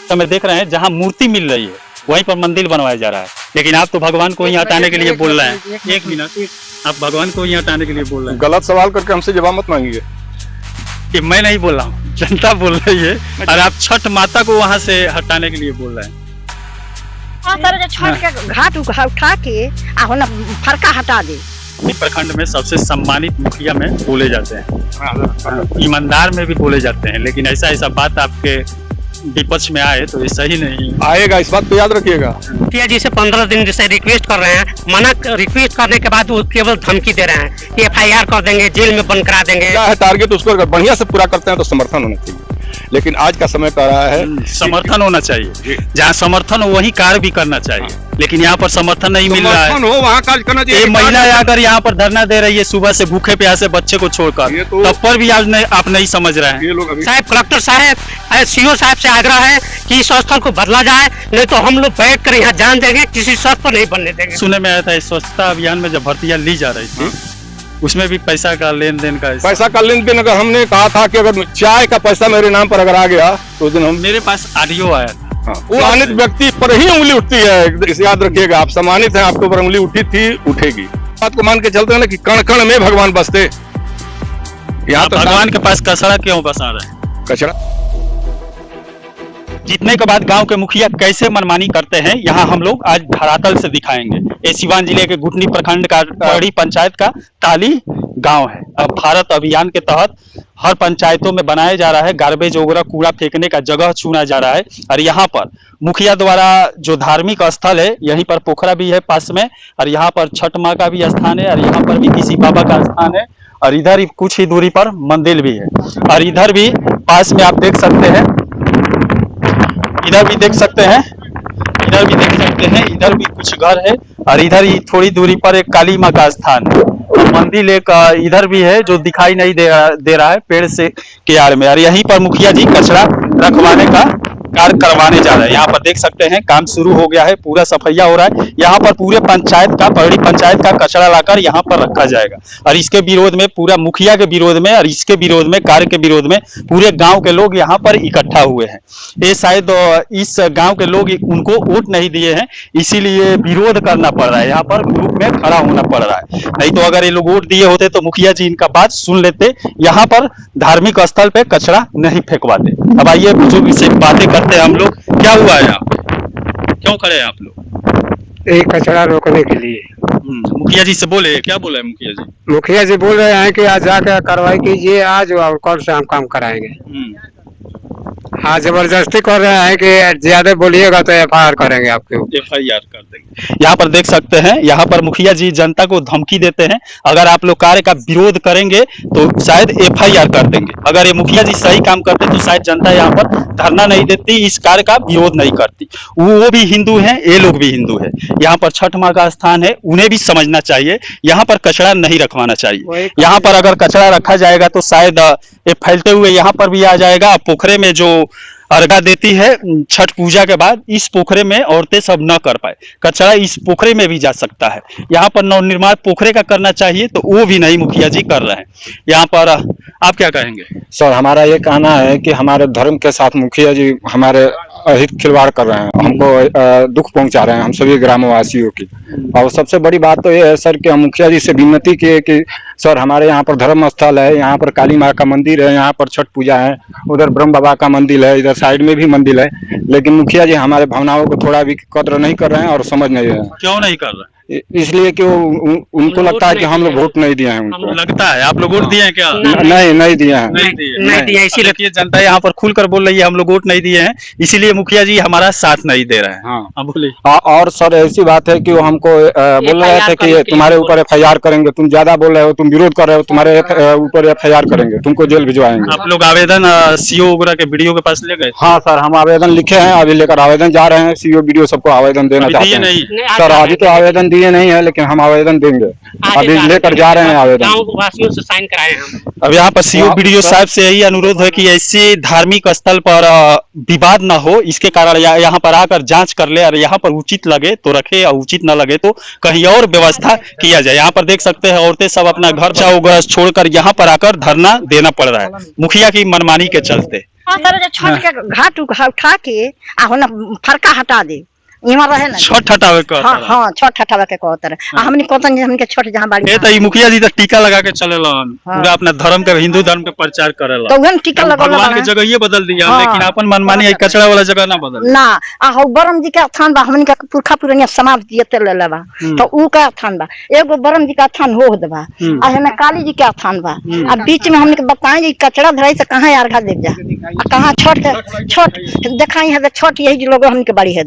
समय देख रहे हैं जहाँ मूर्ति मिल रही है वहीं पर मंदिर बनवाया जा रहा है, लेकिन आप तो भगवान को ही हटाने के लिए बोल रहे हैं। एक मिनट, आप भगवान को ही हटाने के लिए बोल रहे हैं। गलत सवाल करके हमसे जवाब मत मांगिए। कि मैं नहीं बोल रहा हूँ, जनता बोल रही है और आप छठ माता को वहाँ से हटाने के लिए बोल रहे हैं। छठ के घाट उठा के फरका हटा दे। प्रखंड में सबसे सम्मानित मुखिया में बोले जाते हैं, ईमानदार में भी बोले जाते हैं, लेकिन ऐसा बात आपके विपक्ष में आए तो ये सही नहीं आएगा। इस बात को याद रखिएगा। मुखिया जी से 15 दिन जैसे रिक्वेस्ट कर रहे हैं, रिक्वेस्ट करने के बाद वो केवल धमकी दे रहे हैं कि FIR कर देंगे, जेल में बंद करा देंगे। क्या है टारगेट, उसको अगर बढ़िया से पूरा करते हैं तो समर्थन होना चाहिए, लेकिन आज का समय कह रहा है समर्थन होना चाहिए। जहाँ समर्थन हो वहीं कार्य भी करना चाहिए, लेकिन यहाँ पर समर्थन नहीं मिल रहा है। वहाँ कार्य करना चाहिए। ये महिला अगर यहाँ पर धरना दे रही है सुबह से भूखे प्यासे बच्चे को छोड़कर, तब पर भी आज आप नहीं समझ रहे हैं। साहब कलेक्टर साहब, CO साहब से आग्रह है कि इस स्थल को बदला जाए, नहीं तो हम लोग बैठ कर यहाँ जान देंगे, किसी शर्त पर नहीं बनने देंगे। सुने में आया था स्वच्छता अभियान में जब भर्तियां ली जा रही थी उसमें भी पैसा का लेन देन का अगर हमने कहा था कि अगर चाय का पैसा मेरे नाम पर अगर आ गया तो उस दिन मेरे पास ऑडियो आया था। वो सम्मानित व्यक्ति पर ही उंगली उठती है, इसे याद रखिएगा। आप सम्मानित हैं, आपके ऊपर उंगली उठी थी, उठेगी। बात को मान के चलते हैं ना कि कण कण में भगवान बसते। यहाँ तो भगवान के पास कचरा क्यों बसा रहे हैं? कचरा जीतने के बाद गांव के मुखिया कैसे मनमानी करते हैं, यहाँ हम लोग आज धरातल से दिखाएंगे। ये सिवान जिले के घुटनी प्रखंड का बड़ी पंचायत का ताली गांव है। अब भारत अभियान के तहत हर पंचायतों में बनाया जा रहा है गार्बेज वगैरह कूड़ा फेंकने का जगह चुना जा रहा है, और यहाँ पर मुखिया द्वारा जो धार्मिक स्थल है, यहीं पर पोखरा भी है पास में, और यहाँ पर छठ माँ का भी स्थान है, और यहाँ पर भी किसी बाबा का स्थान है, और इधर ही कुछ ही दूरी पर मंदिर भी है, और इधर भी पास में आप देख सकते हैं, इधर भी देख सकते हैं, इधर भी देख सकते हैं, इधर भी कुछ घर है, और इधर ही थोड़ी दूरी पर एक काली माँ का स्थान है, और मंदिर एक इधर भी है जो दिखाई नहीं दे रहा है पेड़ से के आड़ में। और यहीं पर मुखिया जी कचरा रखवाने का कार्य करवाने जा रहे हैं। यहाँ पर देख सकते हैं काम शुरू हो गया है, पूरा सफाइया हो रहा है। यहाँ पर पूरे पंचायत का, बड़ी पंचायत का कचरा लाकर यहाँ पर रखा जाएगा, और इसके विरोध में, पूरा मुखिया के विरोध में और इसके विरोध में, कार्य के विरोध में पूरे गांव के लोग यहाँ पर इकट्ठा हुए हैं। ये शायद इस गांव के लोग उनको वोट नहीं दिए हैं, इसीलिए विरोध करना पड़ रहा है, यहाँ पर ग्रुप में खड़ा होना पड़ रहा है। नहीं तो अगर ये लोग वोट दिए होते तो मुखिया जी इनका बात सुन लेते, यहाँ पर धार्मिक स्थल पे कचरा नहीं फेंकवाते। अब आइए बुजुर्ग से बातें करते हैं हम लोग। क्या हुआ है, आप क्यों खड़े हैं आप लोग? एक कचरा रोकने के लिए। मुखिया जी से बोले, क्या बोला है मुखिया जी? मुखिया जी बोल रहे हैं कि आज जाकर कार्रवाई कीजिए आज, और कल से हम काम कराएंगे। हाँ, जबरदस्ती कर रहे हैं कि ज्यादा बोलिएगा तो FIR करेंगे, आपके FIR कर देंगे। यहाँ पर देख सकते हैं, यहाँ पर मुखिया जी जनता को धमकी देते हैं, अगर आप लोग कार्य का विरोध करेंगे तो शायद FIR कर देंगे। अगर ये मुखिया जी सही काम करते तो शायद जनता यहाँ पर धरना नहीं देती, इस कार्य का विरोध नहीं करती। वो भी हिंदू हैं, ये लोग भी हिंदू है। यहाँ पर छठ माँ का स्थान है, उन्हें भी समझना चाहिए, यहाँ पर कचरा नहीं रखवाना चाहिए। यहाँ पर अगर कचरा रखा जाएगा तो शायद ये फैलते हुए यहाँ पर भी आ जाएगा। पोखरे में जो अर्घा देती है छठ पूजा के बाद, इस पोखरे में औरतें सब न कर पाए, कचरा इस पोखरे में भी जा सकता है। यहाँ पर नवनिर्माण पोखरे का करना चाहिए तो वो भी नहीं मुखिया जी कर रहे हैं। यहाँ पर आप क्या कहेंगे? सर, हमारा ये कहना है कि हमारे धर्म के साथ मुखिया जी हमारे हित खिलवाड़ कर रहे हैं, हमको दुख पहुंचा रहे हैं, हम सभी ग्रामवासियों की। और सबसे बड़ी बात तो ये है सर कि हम मुखिया जी से विनती किए कि सर हमारे यहाँ पर धर्म स्थल है, यहाँ पर काली माँ का मंदिर है, यहाँ पर छठ पूजा है, उधर ब्रह्म बाबा का मंदिर है, इधर साइड में भी मंदिर है, लेकिन मुखिया जी हमारे भावनाओं को थोड़ा भी कद्र नहीं कर रहे हैं और समझ नहीं रहे हैं। क्यों नहीं कर रहे? इसलिए कि उनको लगता है कि हम लोग वोट नहीं दिए हैं। उनको लगता है आप लोग वोट दिए हैं क्या? नहीं दिए हैं, नहीं दिया। इसीलिए जनता यहाँ पर खुलकर बोल रही है हम लोग वोट नहीं दिए हैं, इसीलिए मुखिया जी हमारा साथ नहीं दे रहे हैं। हाँ बोलिए। और सर ऐसी बात है कि वो हमको बोल रहे थे कि तुम्हारे ऊपर FIR करेंगे, तुम ज्यादा बोल रहे हो, तुम विरोध कर रहे हो, तुम्हारे ऊपर FIR करेंगे, तुमको जेल भिजवाएंगे। आप लोग आवेदन CO वगैरह के वीडियो के पास ले गए? हाँ सर, हम आवेदन लिखे हैं, अभी लेकर आवेदन जा रहे हैं। CO वीडियो सबको आवेदन देना चाहते हैं। सर अभी तो आवेदन दिए नहीं है, लेकिन हम आवेदन देंगे, अभी लेकर जा रहे हैं आवेदन। वासियों से साइन कराए हम। अब यहाँ पर CO वीडियो साहब से यही अनुरोध है कि ऐसे धार्मिक स्थल पर विवाद न हो, इसके कारण यहाँ पर आकर जांच कर ले, और यहाँ पर उचित लगे तो रखे और उचित न लगे तो कहीं और व्यवस्था किया जाए। यहाँ पर देख सकते हैं औरतें सब अपना घर छोड़कर यहाँ पर आकर धरना देना पड़ रहा है मुखिया की मनमानी के चलते। हाँ सर जो छठ के घाट उठा के आ होना फरका हटा दे इहाँ रहे ना छठ हटावे का हाँ हाँ छठ हटावे के कहतर हमने कहतन हमने छठ जहाँ बाड़ी ये तो ई मुखिया जी तो टीका लगा के चलेलन हाँ। पूरा अपना धर्म के हिंदू धर्म के प्रचार करेला तो उहन टीका लगा भगवान के जगह ये बदल दिया हाँ। लेकिन अपन मनमानी है कचरा वाला जगह ना बदल ना आ हो बरम जी के स्थान बा हमने का पुरखा पुरनिया समाज दिए ले लेबा तो ऊ का स्थान बा एगो बरम जी का स्थान हो दबा आ हमें काली जी के स्थान बा आ बीच में हमने के बताएं जी कचरा धराई से कहां अर्घा दे जा आ कहां छठ देखाई है छठ यही लोग हमने के बड़ी है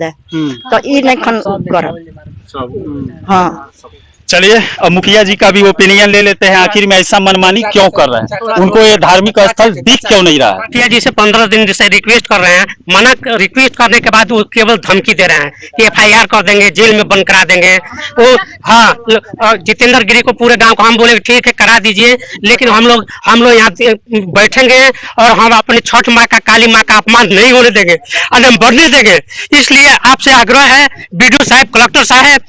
तो ई नहीं खन करब हाँ चलिए अब मुखिया जी का भी ओपिनियन ले लेते हैं आखिर में ऐसा मनमानी क्यों कर रहे हैं उनको ये धार्मिक स्थल दिख क्यों नहीं रहा है मुखिया जी से 15 दिन से रिक्वेस्ट कर रहे हैं रिक्वेस्ट करने के बाद वो केवल धमकी दे रहे हैं कि FIR कर देंगे जेल में बंद करा देंगे वो हाँ जितेंद्र गिरी को पूरे गांव को हम बोले ठीक है करा दीजिए लेकिन हम लोग यहाँ बैठेंगे और हम अपनी छठ माँ का काली माँ का अपमान नहीं होने देंगे और हम बढ़ने देंगे। इसलिए आपसे आग्रह है BDO साहब कलेक्टर साहब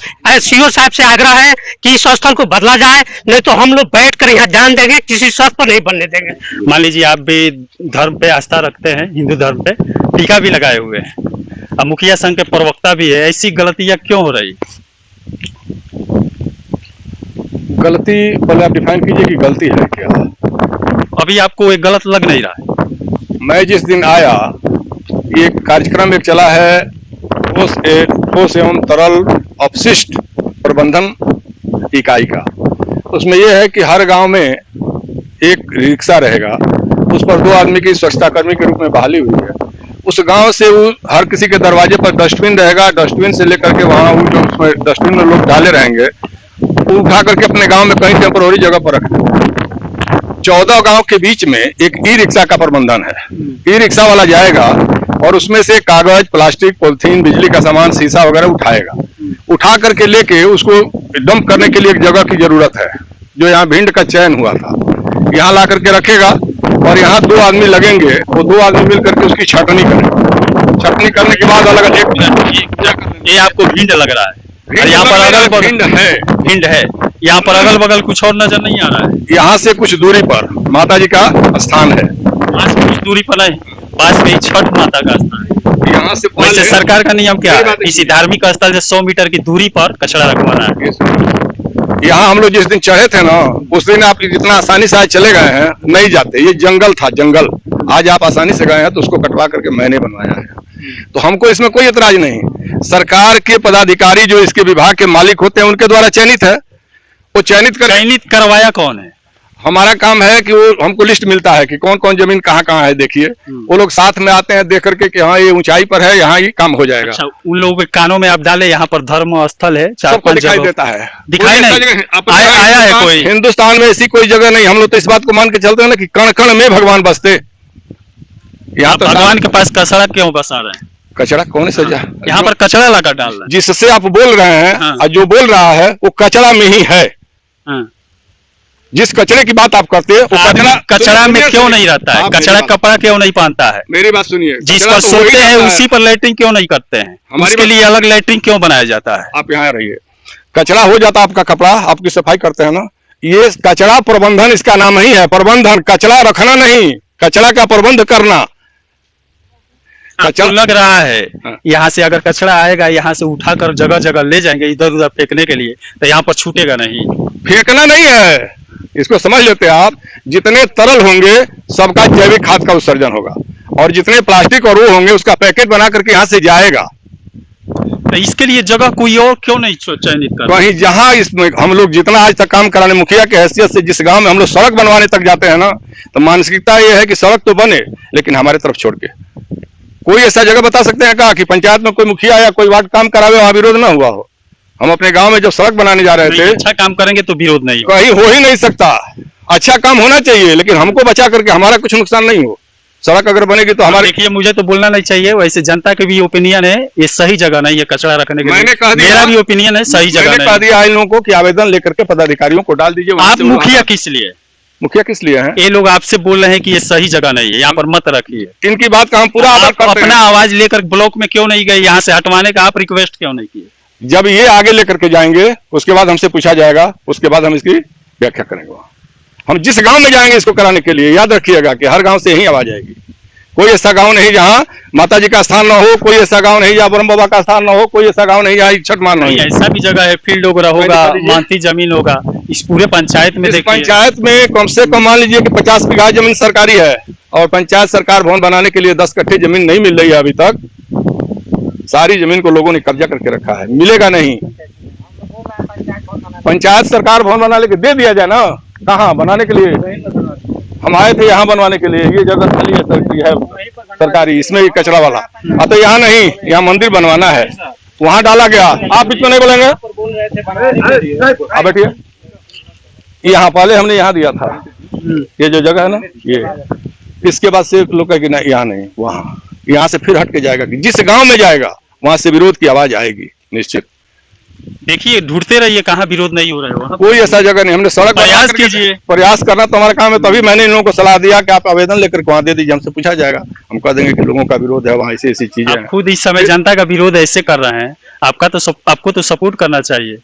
CO साहब से आग्रह है कि इस स्थल को बदला जाए नहीं तो हम लोग बैठकर यहाँ जान देंगे किसी स्थल पर नहीं बनने देंगे। मान लीजिए आप भी धर्म पे आस्था रखते हैं हिंदू धर्म पे टीका भी लगाए हुए हैं अब मुखिया संघ के प्रवक्ता भी है ऐसी गलतियां क्यों हो रही गलती पहले आप डिफाइन कीजिए कि गलती है क्या। अभी आपको एक गलत लग नहीं रहा है मैं जिस दिन आया ये कार्यक्रम एक चला है ठोस एवं तरल अपशिष्ट प्रबंधन इकाई का उसमें यह है कि हर गांव में एक रिक्शा रहेगा उस पर 2 आदमी की स्वच्छता कर्मी के रूप में बहाली हुई है उस गांव से वो हर किसी के दरवाजे पर डस्टबिन रहेगा डस्टबिन से लेकर के वहाँ जो उसमें डस्टबिन में लोग डाले रहेंगे वो उठा करके अपने गांव में कहीं टेम्पोररी जगह पर रख देंगे। 14 गांव के बीच में एक ई-रिक्शा का प्रबंधन है ई-रिक्शा वाला जाएगा और उसमें से कागज प्लास्टिक पॉलिथीन बिजली का सामान शीशा वगैरह उठाएगा उठा करके लेके उसको डंप करने के लिए एक जगह की जरूरत है जो यहाँ भिंड का चयन हुआ था यहाँ ला करके रखेगा और यहाँ 2 आदमी लगेंगे वो 2 आदमी मिल करके उसकी छटनी करेंगे छटनी करने के बाद अलग ये आपको भिंड लग रहा है और यहाँ पर अगल बगल भिंड है यहाँ पर अगल बगल कुछ और नजर नहीं आ रहा है यहाँ से कुछ दूरी पर माता जी का स्थान है वहाँ से कुछ दूरी पर नहीं पास में ही छठ माता का स्थान है यहाँ से वैसे सरकार का नियम क्या है किसी धार्मिक स्थल से 100 मीटर की दूरी पर कचरा रखवाना है यहाँ हम लोग जिस दिन चढ़े थे ना उस दिन आप जितना आसानी से आज चले गए हैं नहीं जाते ये जंगल था जंगल आज आप आसानी से गए हैं तो उसको कटवा करके मैंने बनवाया है तो हमको इसमें कोई एतराज नहीं सरकार के पदाधिकारी जो इसके विभाग के मालिक होते हैं उनके द्वारा चयनित है वो चयनित करवाया कौन है हमारा काम है कि वो हमको लिस्ट मिलता है कि कौन कौन जमीन कहाँ कहाँ है देखिए वो लोग साथ में आते हैं देख करके कि हाँ ये ऊंचाई पर है यहाँ ये काम हो जाएगा। अच्छा, उन लोगों के कानों में आप डाले यहाँ पर धर्म स्थल है 4-5 दिखाई देता है दिखाई नहीं आया है कोई हिंदुस्तान में ऐसी कोई जगह नहीं हम लोग तो इस बात को मान के चलते हैं ना कि कण कण में भगवान बसते यहाँ तो भगवान के पास कचरा क्यों बसा रहे हैं कचरा कौन सजा यहाँ पर कचरा लगा डाल रहे हैं जिससे आप बोल रहे हैं और जो बोल रहा है वो कचरा में ही है जिस कचरे की बात आप करते हैं वो कचरा में क्यों नहीं रहता है कचरा कपड़ा क्यों नहीं पहनता है मेरी बात सुनिए जिस पर सोते हैं उसी पर लैट्रिन क्यों नहीं करते हैं उसके लिए अलग लैट्रिन क्यों बनाया जाता है आप यहाँ रहिए कचरा हो जाता आपका कपड़ा आपकी सफाई करते हैं ना ये कचरा प्रबंधन इसका नाम ही है प्रबंधन कचरा रखना नहीं कचरा का प्रबंध करना कचरा लग रहा है यहाँ से अगर कचरा आएगा यहाँ से उठाकर जगह जगह ले जाएंगे इधर उधर फेंकने के लिए तो यहाँ पर छूटेगा नहीं फेंकना नहीं है इसको समझ लेते हैं आप जितने तरल होंगे सबका जैविक खाद का उत्सर्जन होगा और जितने प्लास्टिक और वो होंगे उसका पैकेट बना करके यहाँ से जाएगा तो इसके लिए जगह कोई और क्यों नहीं चयनित कर कहीं जहाँ इसमें हम लोग जितना आज तक काम कराने मुखिया के हैसियत से जिस गांव में हम लोग सड़क बनवाने तक जाते हैं ना तो मानसिकता ये है कि सड़क तो बने लेकिन हमारे तरफ छोड़ के कोई ऐसा जगह बता सकते हैं क्या कि पंचायत में कोई मुखिया या कोई वार्ड काम करावे वहां विरोध ना हुआ हो हम अपने गांव में जब सड़क बनाने जा रहे थे अच्छा काम करेंगे तो विरोध नहीं कहीं हो ही नहीं सकता अच्छा काम होना चाहिए लेकिन हमको बचा करके हमारा कुछ नुकसान नहीं हो सड़क अगर बनेगी तो हमारे देखिए मुझे तो बोलना नहीं चाहिए वैसे जनता के भी ओपिनियन है ये सही जगह नहीं है कचरा रखने के मैंने कहा मेरा भी ओपिनियन है सही जगह मैंने कह दिया इन लोगों को कि आवेदन लेकर के पदाधिकारियों को डाल दीजिए आप मुखिया किस लिए मुखिया किस लिए हैं ये लोग आपसे बोल रहे हैं कि ये सही जगह नहीं है यहाँ पर मत रखिए इनकी बात का हम पूरा अपना आवाज लेकर ब्लॉक में क्यों नहीं गए यहाँ से हटवाने का आप रिक्वेस्ट क्यों नहीं किए जब ये आगे लेकर के जाएंगे उसके बाद हमसे पूछा जाएगा उसके बाद हम इसकी व्याख्या करेंगे हम जिस गांव में जाएंगे इसको कराने के लिए याद रखिएगा कि हर गांव से यही आवाज आएगी कोई ऐसा गांव नहीं जहाँ माता जी का स्थान न हो, कोई ऐसा गांव नहीं जहाँ ब्रह्म बाबा का स्थान न हो, कोई ऐसा गांव नहीं जहाँ छठ मान नहीं, नहीं। ऐसा भी जगह है, फील्ड वगैरह होगा, मानती जमीन होगा। इस पूरे पंचायत में इस देखिए, पंचायत में कम से कम मान लीजिए कि 50 बीघा जमीन सरकारी है, और पंचायत सरकार भवन बनाने के लिए 10 कट्ठे जमीन नहीं मिल रही है अभी तक। सारी जमीन को लोगों ने कब्जा करके रखा है, मिलेगा नहीं। पंचायत सरकार भवन बनाने के दे दिया जाए ना, कहाँ बनाने के लिए हम आए थे यहाँ बनवाने के लिए। ये जगह खाली है सरकारी, इसमें ही कचरा वाला। तो यहाँ नहीं, यहाँ मंदिर बनवाना है, वहाँ डाला गया। आप बीच में नहीं बोलेंगे, आप बैठिए। यहाँ पहले हमने यहाँ दिया था, ये जो जगह है ना, ये इसके बाद से लोग कहे कि नहीं यहाँ नहीं, वहाँ, यहाँ से फिर हट के जाएगा। जिस गांव में जाएगा वहां से विरोध की आवाज आएगी निश्चित। देखिए ढूंढते रहिए कहाँ विरोध नहीं हो रहा है, वहाँ कोई ऐसा जगह नहीं। हमने सड़क प्रयास कीजिए। प्रयास करना तो हमारा काम है। तभी मैंने इन लोगों को सलाह दिया कि आप आवेदन लेकर वहाँ दे दीजिए, हमसे पूछा जाएगा, हम कह देंगे कि लोगों का विरोध है, वहाँ ऐसी ऐसी चीजें आप हैं। खुद इस समय जनता का विरोध ऐसे कर रहे हैं, आपको तो सपोर्ट करना चाहिए।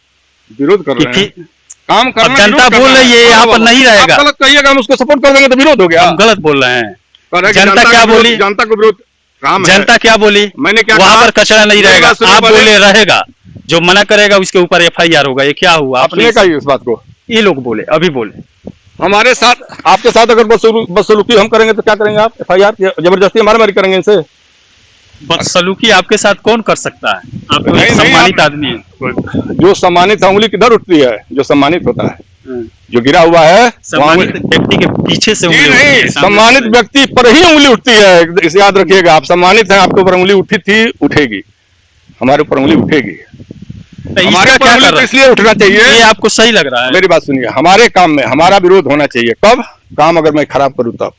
विरोध कर रहे हैं, काम अब करना। जनता बोल रही है यहाँ पर नहीं रहेगा, गलत कहिएगा, हम उसको सपोर्ट कर देंगे तो विरोध हो गया। हम गलत बोल रहे हैं। जनता क्या बोली? जनता को विरोध काम है। जनता क्या बोली? मैंने क्या वहाँ कहा? पर कचरा नहीं रहेगा, मेरी बात आप सुनिए बोले रहेगा, जो मना करेगा उसके ऊपर FIR होगा। ये क्या हुआ? आपने कहा इस बात को, ये लोग बोले, अभी बोले। हमारे साथ, आपके साथ अगर बदसलूकी हम करेंगे तो क्या करेंगे आप? FIR जबरदस्ती मारी करेंगे इनसे? बदसलूकी आपके साथ कौन कर सकता है? आप तो एक सम्मानित आदमी है। जो सम्मानित है उंगली किधर उठती है? जो सम्मानित होता है, जो गिरा हुआ है सम्मानित व्यक्ति के पीछे से जी उंगली नहीं, उठती है, सामने सम्मानित से। व्यक्ति पर ही उंगली उठती है। इसे याद रखिएगा, आप सम्मानित हैं, आपके ऊपर उंगली उठी थी, उठेगी, हमारे ऊपर उंगली उठेगी। तो इसका हमारे क्या ऊपर कर उंगली रहा तो है? इसलिए उठना चाहिए। ये आपको सही लग रहा है? मेरी बात सुनिए, हमारे काम में हमारा विरोध होना चाहिए। कब? काम अगर मैं खराब करूं तब।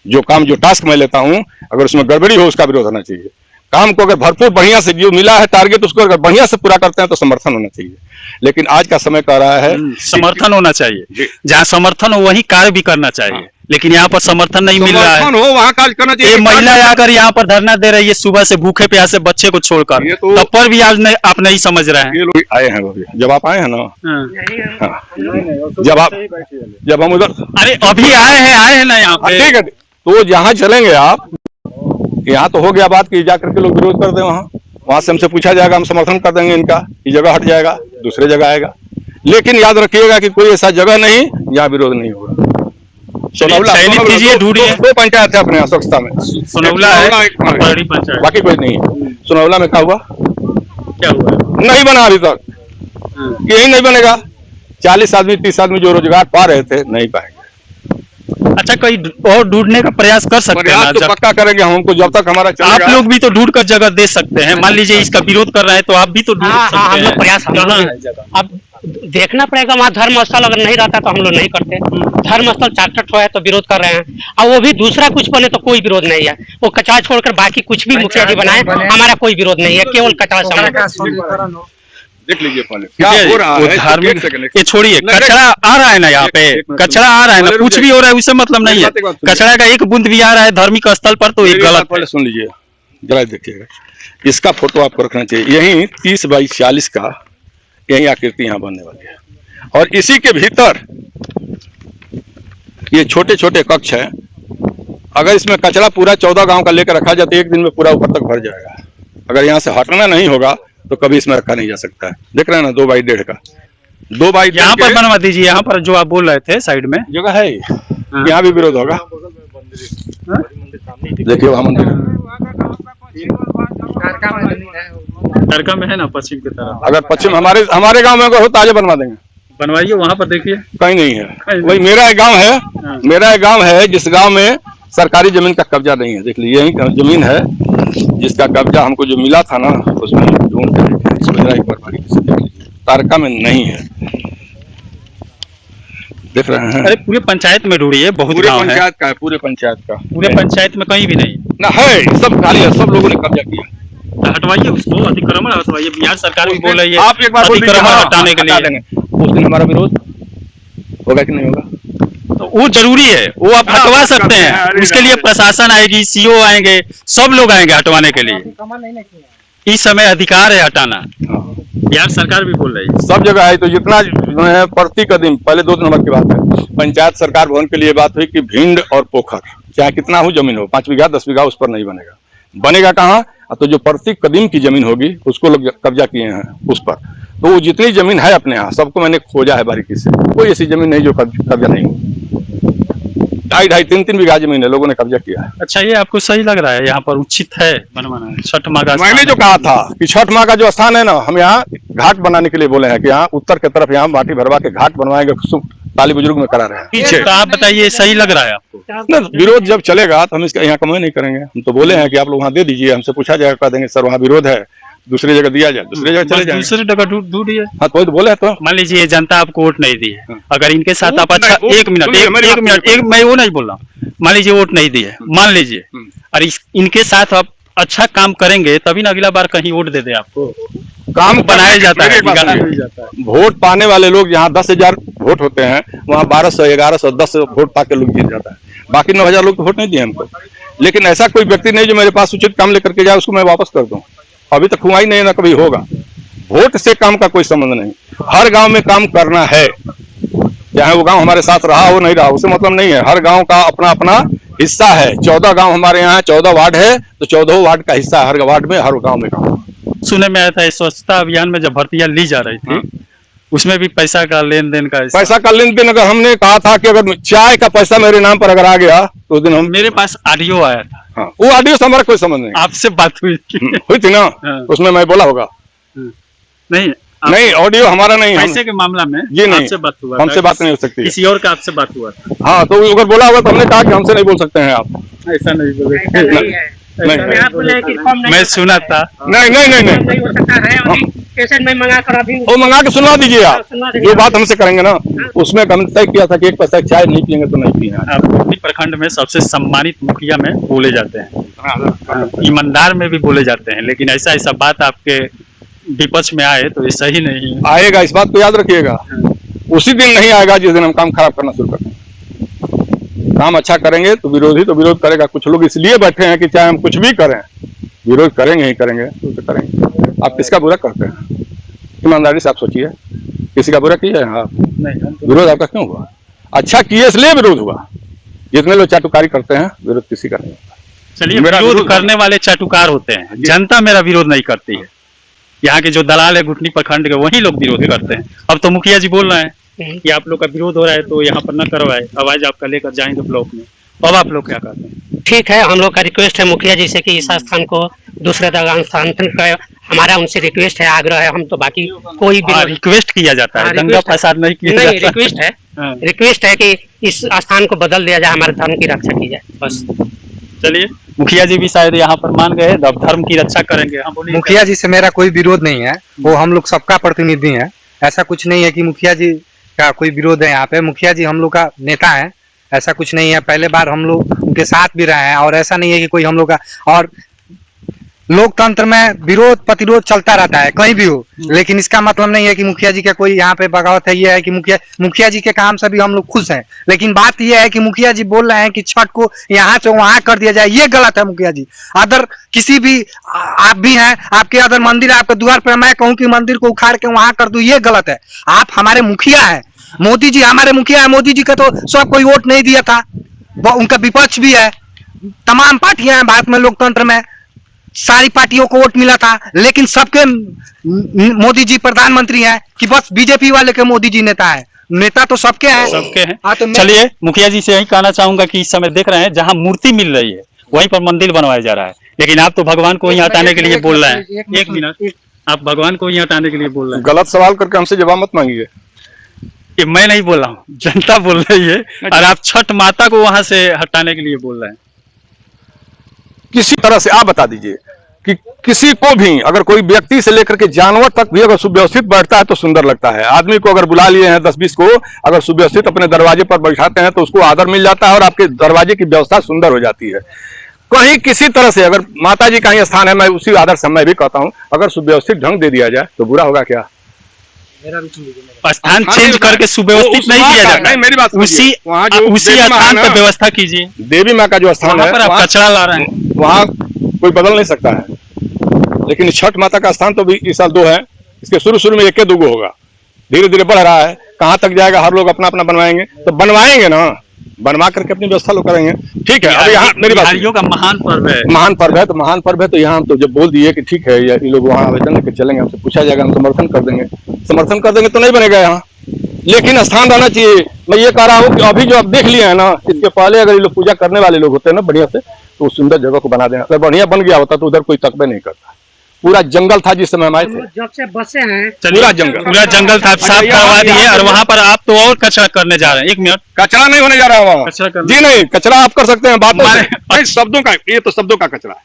जो काम, जो टास्क मैं लेता हूं, अगर उसमें गड़बड़ी हो उसका विरोध होना चाहिए। काम को अगर भरपूर बढ़िया से जो मिला है टारगेट, उसको अगर बढ़िया से पूरा करते हैं तो समर्थन होना चाहिए। लेकिन आज का समय कह रहा है समर्थन होना चाहिए, जी। जहाँ समर्थन हो वही कार्य भी करना चाहिए। लेकिन यहाँ पर समर्थन नहीं मिल रहा है। समर्थन हो वहाँ कार्य करना चाहिए। ये महिला आकर यहाँ पर धरना दे रही है सुबह से, भूखे प्यासे बच्चे को छोड़कर, ये तो- तब पर भी आज आप नहीं समझ रहे हैं। ये लोग आए हैं, वो भी जब आप आए हैं ना, हाँ, जब हम उधर, अरे अभी आए हैं ना यहाँ हाँ, पे। ठीक है, तो जहाँ चलेंगे आप, यहाँ तो हो गया बात कि जाकर के लोग विरोध कर दे, वहाँ से हमसे पूछा जाएगा, हम समर्थन कर देंगे इनका, ये जगह हट जाएगा, दूसरे जगह आएगा। लेकिन याद रखिएगा कि कोई ऐसा जगह नहीं जहाँ विरोध नहीं होगा। सोनौला चयनित कीजिए, ढूंढिए। दो पंचायत है अपने यहाँ स्वच्छता में, सोनौला है, एक बड़ी पंचायत। बाकी कोई नहीं है। सोनौला में क्या हुआ? क्या हुआ? नहीं बना अभी तक, यही नहीं बनेगा। 40 आदमी 30 आदमी जो रोजगार पा रहे थे, नहीं पाएंगे। अच्छा, कहीं और ढूंढने का प्रयास कर सकते हैं प्रयास ना? तो पक्का करेंगे हमको, जब तक हमारा आप चलेगा। लोग भी तो ढूंढ कर जगह दे सकते हैं। मान लीजिए इसका विरोध कर रहे हैं तो आप भी तो ढूंढ हाँ, हम सकते लोग हैं। प्रयास कहाँ है जगह? अब देखना पड़ेगा। वहाँ धर्म स्थल अगर नहीं रहता तो हम लोग नहीं करते। धर्म स्थल चार्टर्ड है तो विरोध कर रहे हैं, और वो भी दूसरा कुछ बने तो कोई विरोध नहीं है। वो कचरा छोड़कर बाकी कुछ भी मुखिया जी बनाए, हमारा कोई विरोध नहीं है, केवल कचरा समझ। देख लीजिए पहले क्या ठीक है, हो रहा वो है। धार्मिक, एक सेकंड, ये छोड़िए, नहीं, कचरा आ रहा है ना यहाँ पे, कचरा आ रहा है ना, कुछ भी हो रहा है उससे मतलब नहीं है। एक बात सुनिए। कचरा का एक बूंद भी आ रहा है धार्मिक स्थल पर तो ये मेरी बात गलत है। पहले सुन लीजिए, जरा देखिएगा, इसका फोटो आपको रखना चाहिए। यही 30 बाई 40 का यही आकृति यहाँ बनने वाली है, और इसी के भीतर ये छोटे छोटे कक्ष हैं। अगर इसमें कचरा पूरा 14 गांव का लेकर रखा जाए तो एक दिन में पूरा ऊपर तक भर जाएगा। अगर यहाँ से हटना नहीं होगा तो कभी इसमें रखा नहीं जा सकता है। देख रहे हैं ना, 2 बाई 1.5 का, 2 बाई यहाँ पर बनवा दीजिए, यहाँ पर जो आप बोल रहे थे साइड में जगह है, यहाँ भी विरोध होगा। देखिए वहाँ मंदिर दरगाह में है ना, पश्चिम की तरफ। अगर पश्चिम हमारे गांव में अगर हो तो आज बनवा देंगे, बनवाइए, वहाँ पर देखिए। कहीं नहीं है। कहीं वही मेरा एक गांव है, हाँ। मेरा एक गांव है जिस गांव में सरकारी जमीन का कब्जा नहीं है। देख लीजिए, यही जमीन है जिसका कब्जा हमको जो मिला था ना, उसमें ढूंढ के देखे, इसको जरा एक बार बारीकी से देख लीजिए। तारका में नहीं है, देख रहे हैं। अरे पूरे पंचायत में ढूंढिए, बहुत पूरे गाँव है। पंचायत का है, पूरे पंचायत का, पूरे पंचायत में कहीं भी नहीं ना है, सब खाली है, सब लोगों ने कब्जा किया। तो हटवाइए उसको, अतिक्रमण हटवाइए। बिहार सरकार भी बोल रही है आप एक बार बोल दीजिए, अतिक्रमण हाँ, हटाने के हटा लिए। देंगे। उस दिन हमारा विरोध होगा कि नहीं होगा? तो वो जरूरी है, वो आप हाँ, हटवा बात सकते करते हैं, हैं। अरे उसके लिए नहीं। प्रशासन आएगी, CO आएंगे, सब लोग आएंगे हटवाने के लिए। इस समय अधिकार है हटाना, बिहार सरकार भी बोल रही है। सब जगह है। तो जितना जो है प्रति कदम, पहले 2 नंबर की बात है, पंचायत सरकार भवन के लिए बात हुई कि भिंड और पोखर चाहे कितना हो जमीन हो, 5 बीघा 10 बीघा, उस पर नहीं बनेगा। बनेगा कहाँ? तो जो प्रति कदीम की जमीन होगी उसको लोग कब्जा किए हैं उस पर। तो वो जितनी जमीन है अपने यहाँ सबको मैंने खोजा है बारीकी से, कोई ऐसी जमीन नहीं जो कब्जा नहीं हो। 2.5 3 बीघा जमीन है, लोगों ने कब्जा किया है। अच्छा, ये आपको सही लग रहा है यहाँ पर उचित है बनवाना? छठ माँ का मैंने जो कहा था कि छठ माँ का जो स्थान है ना, हम यहाँ घाट बनाने के लिए बोले हैं कि यहाँ उत्तर की तरफ यहाँ माटी भरवा के घाट बनवाएंगे, ताली बुजुर्ग में करा रहे हैं पीछे। तो आप बताइए, सही लग रहा है आपको? ना, विरोध जब चलेगा तो हम इसका यहाँ कमाई नहीं करेंगे। हम तो बोले हैं कि आप लोग वहाँ दे दीजिए, हमसे पूछा जाएगा, कह देंगे सर वहाँ विरोध है, दूसरी जगह दिया जाए, दूसरी जगह चले जाए। दूसरी जगह ढूंढिए। हाँ तो वही तो बोले। तो मान लीजिए जनता आपको वोट नहीं दी है, अगर इनके साथ आप अच्छा एक मिनट मैं वो नहीं बोल रहा हूँ, मान लीजिए वोट नहीं दी है, मान लीजिए, और इनके साथ आप अच्छा काम करेंगे तभी ना अगला बार कहीं वोट दे दे आपको। काम बनाया जाता है, वोट पाने वाले लोग यहाँ 10,000 वोट होते हैं, वहाँ 1200 1100 10 वोट पाके लोग जीत जाता है। बाकी 9,000 लोग तो वोट नहीं दिए हमको। लेकिन ऐसा कोई व्यक्ति नहीं जो मेरे पास उचित काम लेकर के जाए उसको मैं वापस कर दूं। अभी तक हुआ ही नहीं, ना कभी होगा। वोट से काम का कोई संबंध नहीं। हर गांव में काम करना है, चाहे वो गांव हमारे साथ रहा हो नहीं रहा, उससे मतलब नहीं है। हर गांव का अपना अपना हिस्सा है। 14 गांव हमारे यहाँ 14 वार्ड है, तो 14 वार्ड का हिस्सा है हर वार्ड में, हर गांव में काम। सुने में आया था स्वच्छता अभियान में जब भर्तियां ली जा रही थी, उसमें भी पैसा का लेन देन का पैसा का लेन देन, अगर हमने कहा था कि अगर चाय का पैसा मेरे नाम पर अगर आ गया तो उस दिन हम, मेरे पास ऑडियो आया था। हाँ, वो ऑडियो से हमारा कोई संबंध नहीं। आपसे बात हुई थी ना, उसमें मैं बोला होगा नहीं, ऑडियो हमारा नहीं है। पैसे के मामला में जी नहीं, आपसे बात हुआ, हमसे बात नहीं हो सकती, किसी और का आपसे बात हुआ था। हाँ, तो अगर बोला होगा तो हमने कहा कि हमसे नहीं बोल सकते हैं आप। ऐसा नहीं बोले, नहीं, मैं सुना था। नहीं नहीं नहीं नहीं, वो मंगा के सुनवा दीजिए आप। जो बात हमसे करेंगे ना, उसमें हमने तय किया था कि एक पैसा चाय नहीं पियेंगे तो नहीं पियेंगे। आप गुटनी प्रखंड में सबसे सम्मानित मुखिया में बोले जाते हैं, ईमानदार में भी बोले जाते हैं, लेकिन ऐसा बात आपके विपक्ष में आए तो ये सही नहीं है। आएगा, इस बात को याद रखिएगा। उसी दिन नहीं आएगा जिस दिन हम काम खराब करना शुरू करेंगे। काम अच्छा करेंगे तो विरोधी तो विरोध करेगा। कुछ लोग इसलिए बैठे हैं कि चाहे हम कुछ भी करें, विरोध करेंगे ही करेंगे, तो करेंगे। आप किसका बुरा करते हैं? ईमानदारी से आप सोचिए, किसी का बुरा किया है आप? विरोध आपका क्यों हुआ? अच्छा किए इसलिए विरोध हुआ। जितने लोग चाटुकारी करते हैं, विरोध किसी का नहीं होता। चलिए, विरोध करने वाले चाटुकार होते हैं, जनता मेरा विरोध नहीं करती है। यहाँ के जो दलाल है गुटनी प्रखंड के, वही लोग विरोध करते हैं। अब तो मुखिया जी बोल रहे हैं कि आप लोग का विरोध हो रहा है तो यहाँ पर न करवाए, आवाज आपका लेकर जाएंगे ब्लॉक में। अब आप लोग क्या करते हैं? ठीक है, हम लोग का रिक्वेस्ट है मुखिया जी से कि इस स्थान को दूसरे जगह स्थानांतरित करें। हमारा उनसे रिक्वेस्ट है, आग्रह है। हम तो बाकी कोई भी रिक्वेस्ट किया जाता है, दंगा फसाद नहीं किया जाता। रिक्वेस्ट है कि इस स्थान को बदल दिया जाए, हमारे धर्म की रक्षा की जाए, बस। चलिए, मुखिया जी भी शायद यहाँ पर मान गए, अब धर्म की रक्षा करेंगे। हाँ, बोलिए। मुखिया जी से मेरा कोई विरोध नहीं है, वो हम लोग सबका प्रतिनिधि है। ऐसा कुछ नहीं है कि मुखिया जी का कोई विरोध है यहाँ पे। मुखिया जी हम लोग का नेता है, ऐसा कुछ नहीं है। पहले बार हम लोग उनके साथ भी रहे हैं, और ऐसा नहीं है कि कोई हम लोग का, और लोकतंत्र में विरोध प्रतिरोध चलता रहता है कहीं भी हो, लेकिन इसका मतलब नहीं है कि मुखिया जी का कोई यहाँ पे बगावत है। ये है कि मुखिया जी के काम से भी हम लोग खुश हैं, लेकिन बात यह है कि मुखिया जी बोल रहे हैं कि छठ को यहाँ से वहां कर दिया जाए, ये गलत है मुखिया जी। अदर किसी भी, आप भी हैं, आपके अदर मंदिर आपके द्वार पर, मैं कहूँ कि मंदिर को उखाड़ के वहां कर दूं, ये गलत है। आप हमारे मुखिया है, मोदी जी हमारे मुखिया है। मोदी जी का तो सब कोई वोट नहीं दिया था, उनका विपक्ष भी है। तमाम पार्टियां हैं भारत में, लोकतंत्र में सारी पार्टियों को वोट मिला था, लेकिन सबके मोदी जी प्रधानमंत्री हैं कि बस बीजेपी वाले के मोदी जी नेता है? नेता तो सबके हैं, सबके हैं। तो चलिए, मुखिया जी से यही कहना चाहूंगा कि इस समय देख रहे हैं जहां मूर्ति मिल रही है वहीं पर मंदिर बनवाया जा रहा है, लेकिन आप तो भगवान को ही हटाने के लिए बोल रहे हैं। एक मिनट, आप भगवान को ही हटाने के लिए बोल रहे हैं। गलत सवाल करके हमसे जवाब मत मांगिए। ये मैं नहीं बोल रहा हूँ, जनता बोल रही है, और आप छठ माता को वहां से हटाने के लिए बोल रहे हैं। किसी तरह से आप बता दीजिए कि किसी को भी, अगर कोई व्यक्ति से लेकर के जानवर तक भी अगर सुव्यवस्थित बैठता है तो सुंदर लगता है। आदमी को अगर बुला लिए हैं 10-20 को, अगर सुव्यवस्थित अपने दरवाजे पर बैठाते हैं तो उसको आदर मिल जाता है और आपके दरवाजे की व्यवस्था सुंदर हो जाती है। कहीं किसी तरह से अगर माता जी का ही स्थान है, मैं उसी आदर से मैं भी कहता हूँ, अगर सुव्यवस्थित ढंग दे दिया जाए तो बुरा होगा क्या? स्थान चेंज करके सुव्यवस्थित नहीं किया जाता। मेरी बात उसी स्थान पर व्यवस्था कीजिए। देवी माँ का जो स्थान है, आप कचरा ला रहे हैं, वहाँ कोई बदल नहीं सकता है। लेकिन छठ माता का स्थान तो भी इस साल 2 है। इसके शुरू में 1 2 होगा, धीरे धीरे बढ़ रहा है। कहाँ तक जाएगा? हर लोग अपना अपना बनवाएंगे तो बनवाएंगे ना, बनवा करके अपनी व्यवस्था लोग करेंगे। ठीक है, अब यहाँ मेरी बात, बिहारियों का महान पर्व है, महान पर्व है, तो महान पर्व है तो यहाँ हम तो जब बोल दिए कि ठीक है ये लोग वहाँ आवेदन लेकर चलेंगे, हमसे पूछा जाएगा, हम समर्थन कर देंगे। समर्थन कर देंगे तो नहीं बनेगा यहाँ, लेकिन स्थान रहना चाहिए। मैं ये कह रहा हूँ कि अभी जो आप देख लिए हैं ना, इसके पहले अगर ये लोग पूजा करने वाले लोग होते हैं ना बढ़िया से, तो उस सुंदर जगह को बना देना। अगर बढ़िया बन गया होता तो उधर कोई तकबे नहीं करता। पूरा जंगल था जिस समय हम आए थे, जब से बसे हैं पूरा जंगल था, साफ करवा दिए, और वहाँ पर आप तो और कचरा करने जा रहे हैं। 1 मिनट, कचरा नहीं होने जा रहा है कचरा वहाँ करना। जी नहीं, कचरा आप कर सकते हैं बातों से, नहीं, शब्दों का, ये तो शब्दों का कचरा है,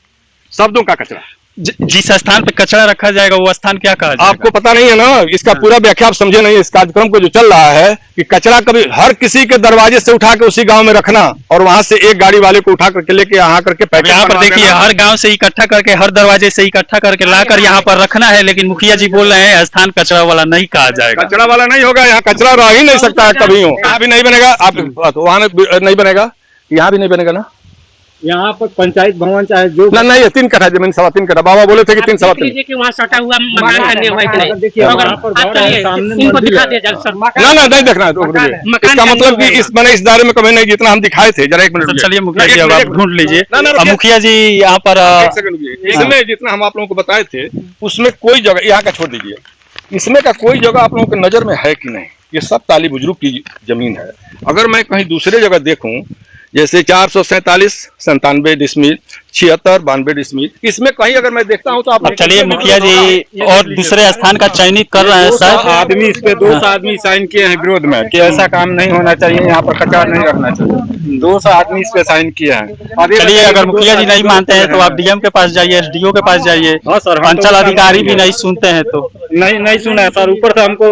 शब्दों का कचरा। जिस स्थान पे कचरा रखा जाएगा वो स्थान क्या कहा जाएगा? आपको पता नहीं है ना, इसका पूरा व्याख्या आप समझे नहीं। इस कार्यक्रम को जो चल रहा है कि कचरा कभी हर किसी के दरवाजे से उठा के उसी गांव में रखना, और वहां से एक गाड़ी वाले को उठा करके लेके यहाँ करके पैकेट यहाँ पर देखिए, हर गांव से इकट्ठा करके, हर दरवाजे से इकट्ठा करके लाकर यहाँ पर रखना है, लेकिन मुखिया जी बोल रहे हैं स्थान कचरा वाला नहीं कहा जाएगा। कचरा वाला नहीं होगा, यहाँ कचरा रह ही नहीं सकता है कभी हो, यहाँ भी नहीं बनेगा, आप वहाँ नहीं बनेगा, यहाँ भी नहीं बनेगा ना। यहाँ पर पंचायत भवन चाहे जो ना नहीं, 3 कट्ठा जमीन, 3.25 कट्ठा, बाबा बोले थे कि 3 सवा 3। कि वहाँ सटा हुआ मकान करने हुआ कि नहीं? देखिए, अगर वहाँ पर आप घर है, चलिए, सामने इनको मंदिर दिखा है। दिया जाए सर। ना नहीं देखना है तो इसका मतलब कि इस मैंने इस दायरे में कभी नहीं, जितना हम दिखाए थे। जरा 1 मिनट तो चलिए मुखिया जी, अब आप ढूंढ लीजिए। अब मुखिया जी यहाँ पर इसमें जितना हम आप लोगों को बताए थे उसमें कोई जगह, यहाँ का छोड़ दीजिए, इसमें का कोई जगह आप लोगों के नजर में है कि नहीं? ये सब ताली बुजुर्ग की जमीन है। अगर मैं कहीं दूसरे जगह देखूं, जैसे 447, 97 डिसमिल, 76, 92 डिसमिल, इसमें कहीं अगर मैं देखता हूं तो आप अब चलिए मुखिया जी और दूसरे स्थान का चयनित कर रहे हैं सर। आदमी इस पे 200 आदमी साइन किए हैं विरोध में कि ऐसा काम नहीं होना चाहिए, यहाँ पर कचरा नहीं रखना चाहिए। 200 आदमी इस पे साइन किए हैं। चलिए, अगर मुखिया जी नहीं मानते हैं तो आप डीएम के पास जाइए, एसडीओ के पास जाइए। हाँ सर, हम अंचल अधिकारी भी नहीं सुनते हैं तो नहीं सुना है सर। ऊपर से हमको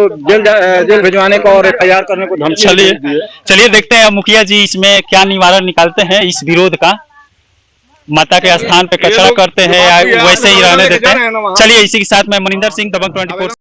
जेल भिजवाने को और FIR करने को धमकी चलिए देखते हैं मुखिया जी इसमें क्या निवारण निकालते हैं इस विरोध का। माता के स्थान पे कचरा करते हैं या वैसे ही रहने देते हैं? चलिए, इसी के साथ मैं मनिंदर सिंह, दबंग 24।